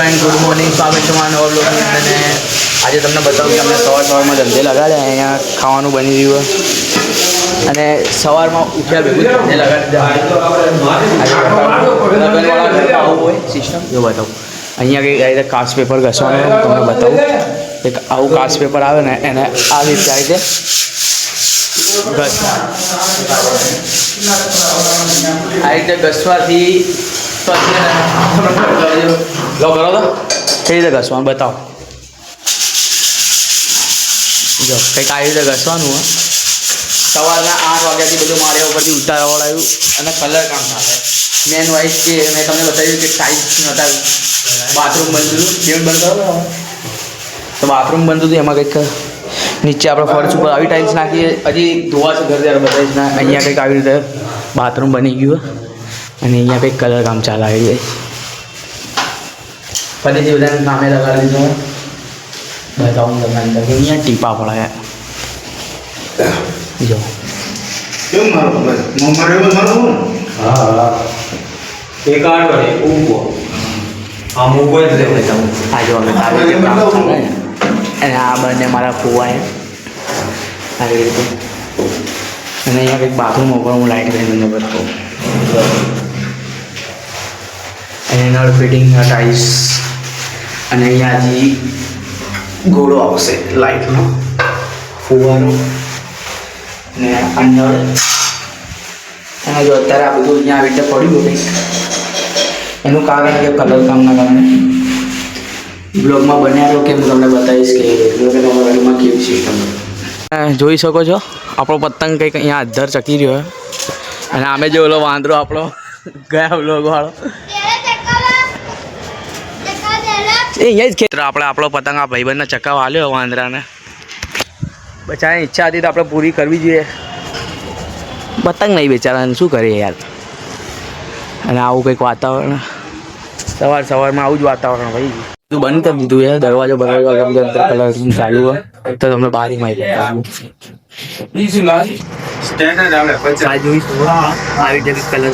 And good morning, સ્વાગત છે મારા નવા બ્લોગની અંદર. અને આજે તમને બતાવું કે અમે સવારમાં ધંધે લગાડ્યા. અહીંયા ખાવાનું બની રહ્યું અને સવારમાં ઉઠ્યા ભેગું ધંધે લગાડી આવું હોય સિસ્ટમ જો બતાવું. અહીંયા કંઈક આ રીતે કાચ પેપર ઘસવાનું તમને બતાવું. એક આવું કાચ પેપર આવે ને એને આવી રીતે આ રીતે આ રીતે ઘસવાથી લો કરો તો કઈ રીતે ઘસવાનું બતાવો. જો કંઈક આવી રીતે ઘસવાનું હોય. સવારના 8 વાગ્યાથી બધું મારે ઉપરથી ઉતારવાળાયું અને કલર કામ ચાલે. મેન વાઇઝ કે મેં તમને બતાવ્યું કે ટાઇલ્સ નહોતા, બાથરૂમ બનતું હતું. જેમ બનતો તો બાથરૂમ બનતું હતું એમાં કંઈક નીચે આપણે ફર્શ ઉપર આવી ટાઇલ્સ નાખીએ. હજી ધોવા છે ઘર ત્યારે બતાવીશ ના. અહીંયા કંઈક આવી રીતે બાથરૂમ બની ગયું અને અહીંયા કંઈક કલર કામ ચાલે આવી રીતે. ફરીથી બધાને નામે લગાડી દીધું. બતાવું તમને અંદર કે અહીંયા ટીપા પડાયા જો. કેમ મારો હા એક આડ વડે ઊભો આમ ઊભો જ રહેવું તમે. આ જો અમે આવી રીતે કામ ચાલે ને. અને આ બંને મારા ફુવા છે આવી રીતે. અને અહીંયા કંઈક બાથરૂમ ઉપર હું લાઇટ કરીને તમને બતાવું. અને નળ ફિટિંગ ટાઇલ્સ અને અહીંયા હજી ગોળો આવશે લાઇટનો ફુવાનો ને અંદર. અને જો અત્યારે આ બધું અહીંયા આવી રીતે પડ્યું કંઈક એનું કારણ કે કલર કામના કારણે બ્લોગમાં બન્યા રહો કે હું તમને બતાવીશ કે તમારા ગાડીમાં કેવી સિસ્ટમ. જોઈ શકો છો આપણો પતંગ કંઈક અહીંયા અધ્ધર ચકી રહ્યો અને આમે જે ઓલો વાંદરો આપણો ગયા બ્લોગવાળો એ અહીંયા જ ખેતર આપણે આપણો પતંગ આ ભાઈબંધને ચકાવ હાલ્યો વાંદરાને. બચારાની ઈચ્છા હતી તો આપણે પૂરી કરવી જોઈએ. પતંગ નહીં બેચારાને શું કરીએ યાર. અને આવું કંઈક વાતાવરણ સવારમાં આવું જ વાતાવરણ ભાઈ. તું બંધ કરી દીધું યાર દરવાજો બરાબર કલર ચાલુ હોય તો તમને બહાર મારી આવી રીતે કલર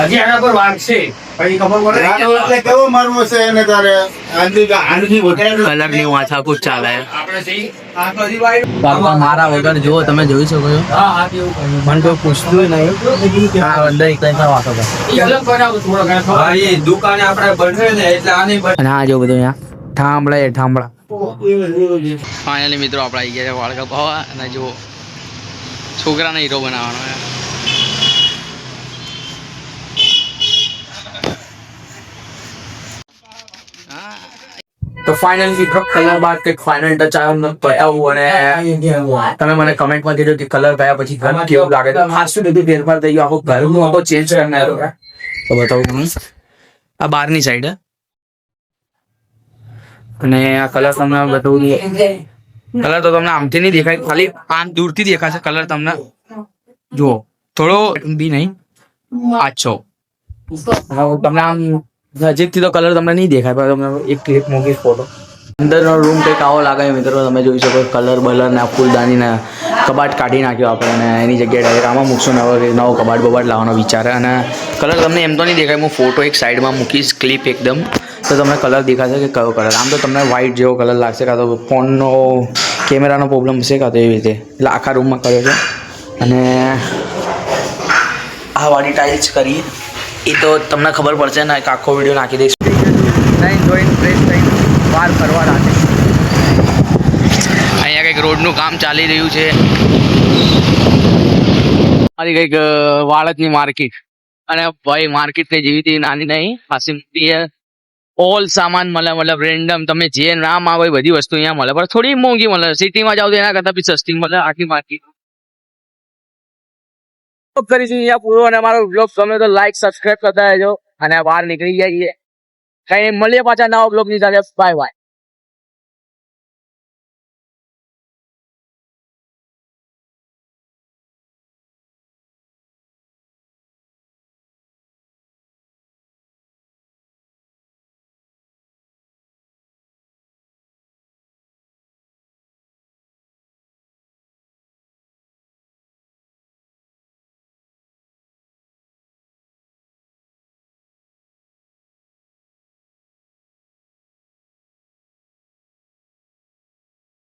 હજી આના પર વાગશે પછી ખબર પડે એટલે કેવો મારવો છે એને તારે આનથી વધારે કલરની માથાકૂટ ચાલે. આપણે મારા વગર જુઓ તમે જોઈ શકો છો. મને કોઈ પૂછતું નહીં અંદર એકલા વાતો કરે. દુકાને આપણે બને ને એટલે આની અને આ જો બધું અહીંયા થાંભળા. ફાઇનલી મિત્રો આપણે આવી ગયા છે વાળ કપાવવા. અને જો છોકરાને હીરો બનાવવાનો. તો ફાઇનલી મિત્રો કલર બાદ કંઈક ફાઇનલ ટચ આવ્યું અને તમે મને કમેન્ટમાં કીધું કે કલર ગયા પછી ઘર કેવું લાગે. તો ખાસું બધું ફેરફાર થઈ ગયો. આખો ઘરનું આખો ચેન્જ કરનારો. તો બતાવું તમને આ બહારની સાઈડ અને આ કલર તમને બતાવું. કલર તો તમને આમથી નહીં દેખાય, ખાલી આમ દૂરથી દેખાશે કલર તમને. જુઓ થોડો બી નહીં આછો. તમને આમ નજીકથી તો કલર તમને નહીં દેખાય પણ તમને એક ક્લિપ મૂકીશ ફોટો. અંદરનો રૂમ કંઈક આવો લાગે મિત્રો. તમે જોઈ શકો કલર બલર ને ફૂલદાની ને કબાટ કાઢી નાખ્યો આપણે અને એની જગ્યાએ ડાયરેક્ટ આમાં મૂકશું. નવો કબાટ બબાટ લાવવાનો વિચાર. અને કલર તમને એમ તો નહીં દેખાય. હું ફોટો એક સાઈડમાં મૂકીશ ક્લિપ એકદમ તો તમને કલર દેખાશે કે કયો કલર. આમ તો તમને વ્હાઇટ જેવો કલર લાગશે, કાં તો ફોનનો કેમેરાનો પ્રોબ્લેમ હશે કાં તો એવી રીતે. એટલે આખા રૂમમાં કર્યો છે. અને આ વાળી ટાઇલ્સ કરીએ એ તો તમને ખબર પડશે ને. એક આખો વિડીયો નાખી દઈશ. નહીં જોઈને ફ્રેશ થઈને બહાર ફરવા રાખે. અહીંયા કંઈક રોડનું કામ ચાલી રહ્યું છે. મારી કંઈક વાળતની માર્કેટ. અને ભાઈ માર્કેટ કંઈ જેવી હતી નાની નહીં, ખાસી મોટી. ઓલ સામાન મળે, મતલબ રેન્ડમ તમે જે નામ આવે બધી વસ્તુ અહીંયા મળે. પણ થોડી મોંઘી મળે. સિટીમાં જાવ તો એના કરતાં બી સસ્તી મળે આખી માર્કેટ. કરીશું અહીંયા પૂરો. અને અમારો બ્લોગ ગમે તો લાઈક સબસ્ક્રાઈબ કરતા રહેજો. અને બહાર નીકળી જઈએ. કઈ મળીએ પાછા નવા બ્લોગની સાથે. Bye bye.